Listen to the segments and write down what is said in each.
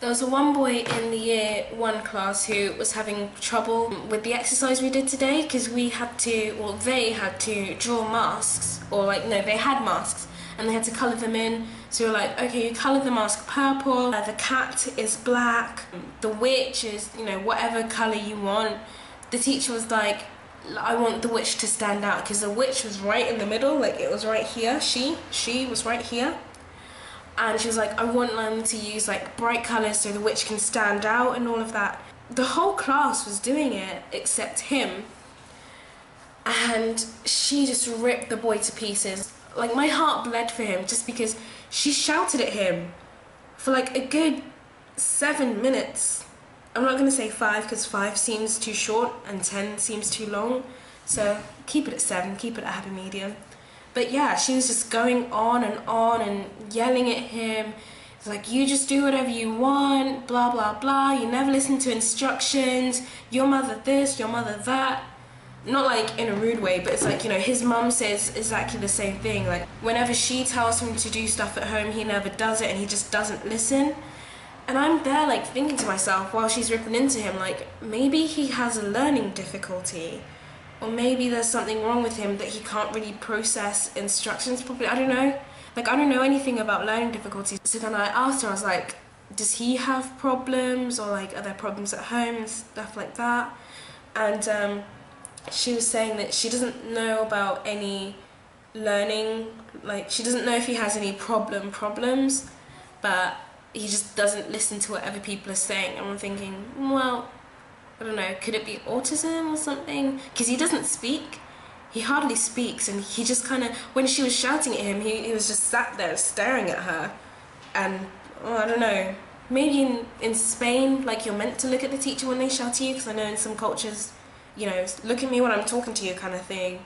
There was one boy in the year 1 class who was having trouble with the exercise we did today because they had to draw masks, or no, they had masks and they had to colour them in. So we were like, okay, you colour the mask purple, the cat is black, the witch is, whatever colour you want. The teacher was like, I want the witch to stand out, because the witch was right in the middle, it was right here, she was right here. And she was like, I want them to use bright colours so the witch can stand out and all of that. The whole class was doing it except him. And she just ripped the boy to pieces. My heart bled for him just because she shouted at him for a good 7 minutes. I'm not going to say 5 because 5 seems too short and 10 seems too long. So keep it at 7, keep it at a happy medium. But yeah, she was just going on and yelling at him. It's like, you just do whatever you want, blah, blah, blah. You never listen to instructions. Your mother this, your mother that. Not in a rude way, but it's his mum says exactly the same thing. Whenever she tells him to do stuff at home, he never does it and he just doesn't listen. And I'm there thinking to myself while she's ripping into him, maybe he has a learning difficulty. Or maybe there's something wrong with him that he can't really process instructions properly. I don't know. I don't know anything about learning difficulties. So then I asked her, I was like, does he have problems? Or are there problems at home and stuff like that? And she was saying that she doesn't know about any learning, she doesn't know if he has any problems, but he just doesn't listen to what other people are saying. And I'm thinking, well, I don't know, could it be autism or something? Because he doesn't speak. He hardly speaks, and he just when she was shouting at him, he was just sat there staring at her. And, I don't know, maybe in Spain, you're meant to look at the teacher when they shout at you, because I know in some cultures, look at me when I'm talking to you kind of thing.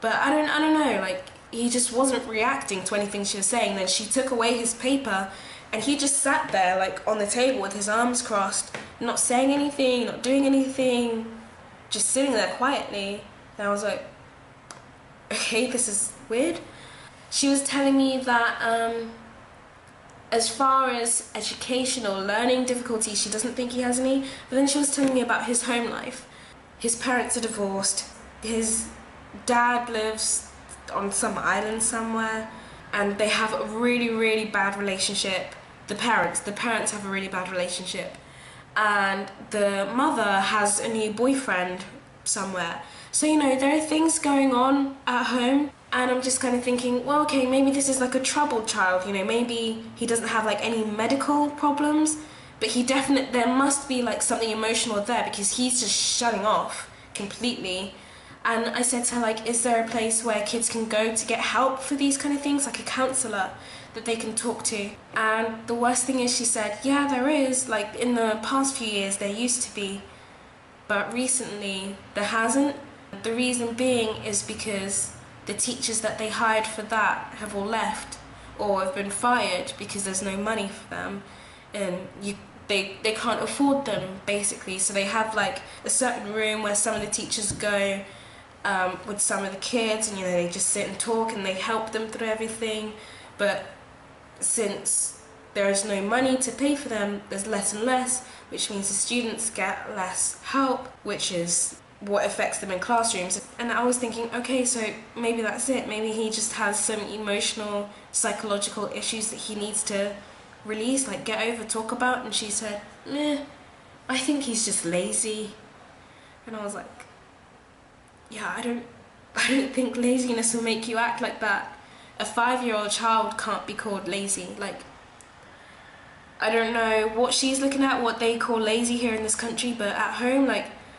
But I don't know, he just wasn't reacting to anything she was saying. Then she took away his paper, and he just sat there, on the table with his arms crossed, not saying anything, not doing anything, just sitting there quietly. And I was like, okay, this is weird. She was telling me that as far as educational learning difficulties, she doesn't think he has any. But then she was telling me about his home life. His parents are divorced. His dad lives on some island somewhere, and they have a really, really bad relationship. The parents have a really bad relationship, and the mother has a new boyfriend somewhere. So there are things going on at home, and I'm just thinking, well, okay, maybe this is a troubled child. Maybe he doesn't have any medical problems, but there must be something emotional there, because he's just shutting off completely. And I said to her, is there a place where kids can go to get help for these kind of things, a counsellor that they can talk to? And the worst thing is, she said, yeah, there is. In the past few years, there used to be, but recently there hasn't. The reason being is because the teachers that they hired for that have all left or have been fired because there's no money for them, and they can't afford them, basically. So they have a certain room where some of the teachers go with some of the kids, and they just sit and talk and they help them through everything. But since there is no money to pay for them, there's less and less, which means the students get less help, which is what affects them in classrooms. And I was thinking, okay, so maybe that's it. Maybe he just has some emotional, psychological issues that he needs to release, get over, talk about. And she said, I think he's just lazy. And I was like, yeah, I don't think laziness will make you act like that. A 5-year-old child can't be called lazy. I don't know what she's looking at, what they call lazy here in this country, but at home,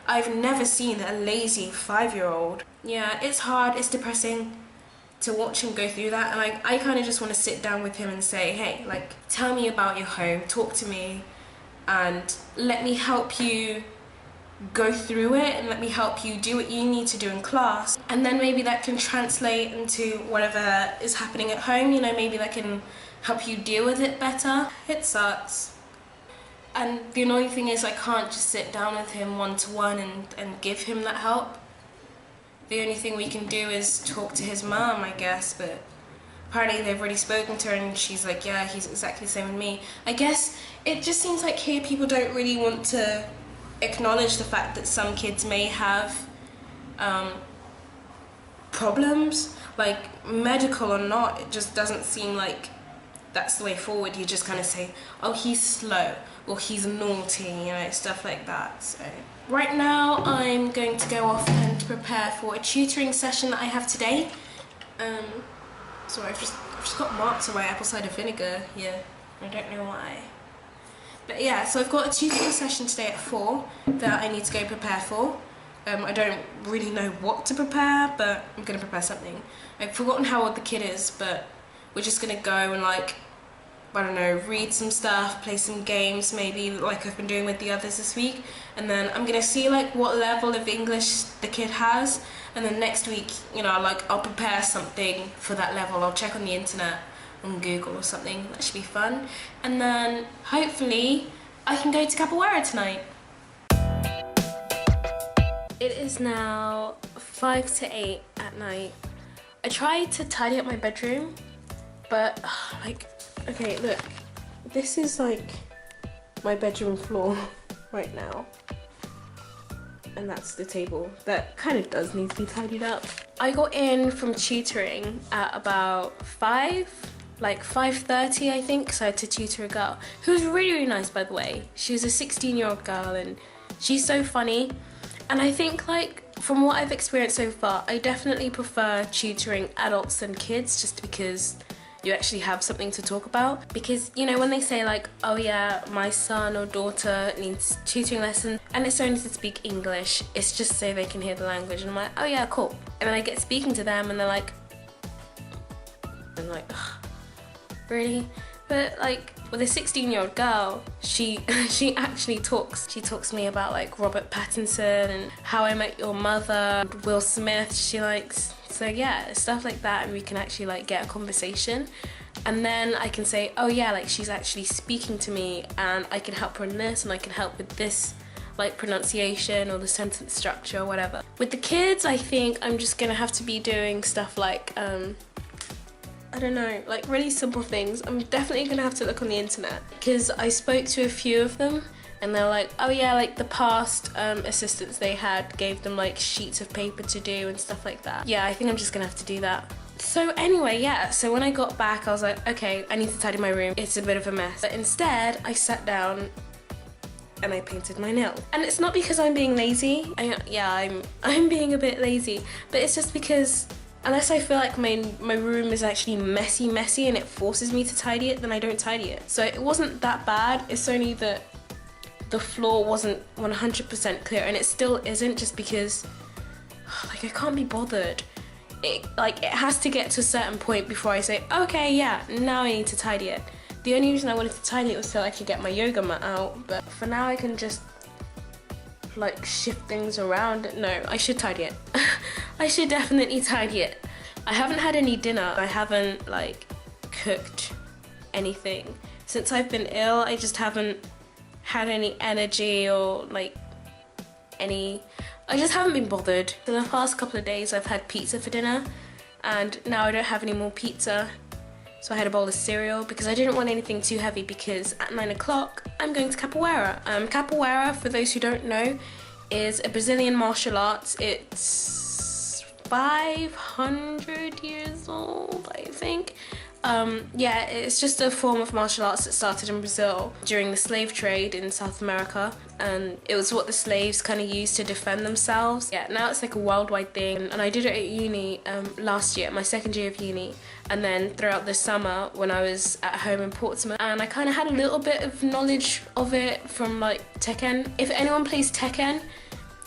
I've never seen a lazy 5-year-old. Yeah, it's hard, it's depressing to watch him go through that, and I kind of just want to sit down with him and say, hey, tell me about your home, talk to me, and let me help you go through it, and let me help you do what you need to do in class. And then maybe that can translate into whatever is happening at home. Maybe that can help you deal with it better. It sucks. And the annoying thing is, I can't just sit down with him one-to-one and give him that help. The only thing we can do is talk to his mum, I guess, but apparently they've already spoken to her and she's like, yeah, he's exactly the same with me. I guess it just seems like here people don't really want to acknowledge the fact that some kids may have problems, like medical or not. It just doesn't seem like that's the way forward. You just kind of say, oh, he's slow, or he's naughty, you know, stuff like that. So right now I'm going to go off and prepare for a tutoring session that I have today. So I've just got marks on my apple cider vinegar here. I don't know why. But yeah, so I've got a tutoring session today at 4 that I need to go prepare for. I don't really know what to prepare, but I'm going to prepare something. I've forgotten how old the kid is, but we're just going to go and, like, I don't know, read some stuff, play some games maybe, like I've been doing with the others this week. And then I'm going to see, like, what level of English the kid has. And then next week, you know, like, I'll prepare something for that level. I'll check on the internet, on Google or something. That should be fun. And then, hopefully, I can go to Capoeira tonight. It is now 5 to 8 at night. I tried to tidy up my bedroom, but like, okay, look, this is like my bedroom floor right now, and that's the table. That kind of does need to be tidied up. I got in from tutoring at about 5:30 I think, so I had to tutor a girl who was really, really nice, by the way. She was a 16-year-old girl and she's so funny. And I think, like, from what I've experienced so far, I definitely prefer tutoring adults than kids, just because you actually have something to talk about. Because, you know, when they say, like, oh yeah, my son or daughter needs tutoring lessons, and it's only to speak English, it's just so they can hear the language, and I'm like, oh yeah, cool. And then I get speaking to them and they're like, I'm like, ugh, really? But, like, with a 16-year-old girl, she actually talks. She talks to me about, like, Robert Pattinson and How I Met Your Mother, Will Smith she likes. So yeah, stuff like that, and we can actually, like, get a conversation. And then I can say, oh yeah, like, she's actually speaking to me and I can help her in this and I can help with this, like, pronunciation or the sentence structure or whatever. With the kids, I think I'm just gonna have to be doing stuff like, I don't know, like really simple things. I'm definitely gonna have to look on the internet, because I spoke to a few of them and they're like, oh yeah, like the past assistants they had gave them like sheets of paper to do and stuff like that. Yeah, I think I'm just gonna have to do that. So anyway, yeah, so when I got back I was like, okay, I need to tidy my room. It's a bit of a mess. But instead, I sat down and I painted my nails. And it's not because I'm being lazy. I'm being a bit lazy, but it's just because unless I feel like my room is actually messy and it forces me to tidy it, then I don't tidy it. So it wasn't that bad. It's only that the floor wasn't 100% clear, and it still isn't, just because like I can't be bothered. It has to get to a certain point before I say, okay, yeah, now I need to tidy it. The only reason I wanted to tidy it was so I could get my yoga mat out, but for now I can just like shift things around. No, I should tidy it. I should definitely tidy it. I haven't had any dinner. I haven't like cooked anything. Since I've been ill, I just haven't had any energy or like I just haven't been bothered. For the past couple of days I've had pizza for dinner, and now I don't have any more pizza. So I had a bowl of cereal because I didn't want anything too heavy, because at 9 o'clock I'm going to Capoeira. Capoeira, for those who don't know, is a Brazilian martial arts. It's 500 years old, I think. Yeah, it's just a form of martial arts that started in Brazil during the slave trade in South America, and it was what the slaves kind of used to defend themselves. Yeah, now it's like a worldwide thing, and I did it at uni last year, my second year of uni, and then throughout the summer when I was at home in Portsmouth, and I kind of had a little bit of knowledge of it from like Tekken. If anyone plays Tekken,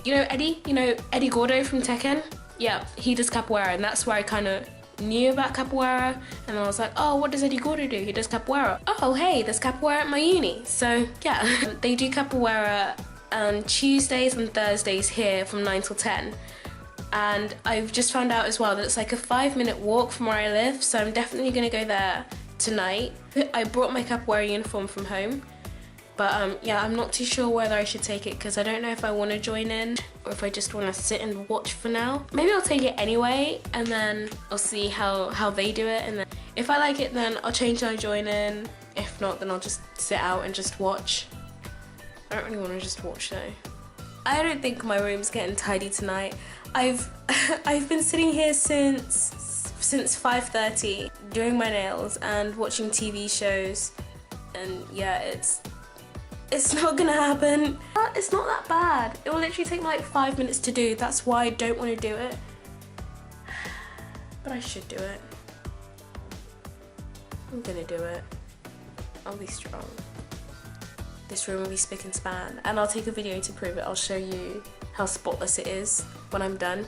you know Eddie? You know Eddie Gordo from Tekken? Yeah, he does capoeira, and that's where I kind of knew about capoeira, and I was like, oh, what does Eddie Gordo do? He does capoeira. Oh, hey, there's capoeira at my uni. So yeah, they do capoeira on Tuesdays and Thursdays here from 9 till 10. And I've just found out as well that it's like a 5-minute walk from where I live, so I'm definitely gonna go there tonight. I brought my capoeira uniform from home, but yeah, I'm not too sure whether I should take it, because I don't know if I want to join in or if I just want to sit and watch for now. Maybe I'll take it anyway, and then I'll see how they do it, and then If I like it, then I'll change and I join in. If not, then I'll just sit out and just watch. I don't really want to just watch though. I don't think my room's getting tidy tonight. I've been sitting here since 5:30 doing my nails and watching TV shows, and yeah, it's not gonna happen. It's not that bad. It will literally take me like 5 minutes to do. That's why I don't want to do it. But I should do it. I'm gonna do it. I'll be strong. This room will be spick and span, and I'll take a video to prove it. I'll show you how spotless it is when I'm done,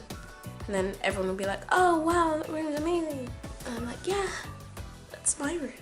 and then everyone will be like, oh wow, that room's amazing. And I'm like, yeah, that's my room.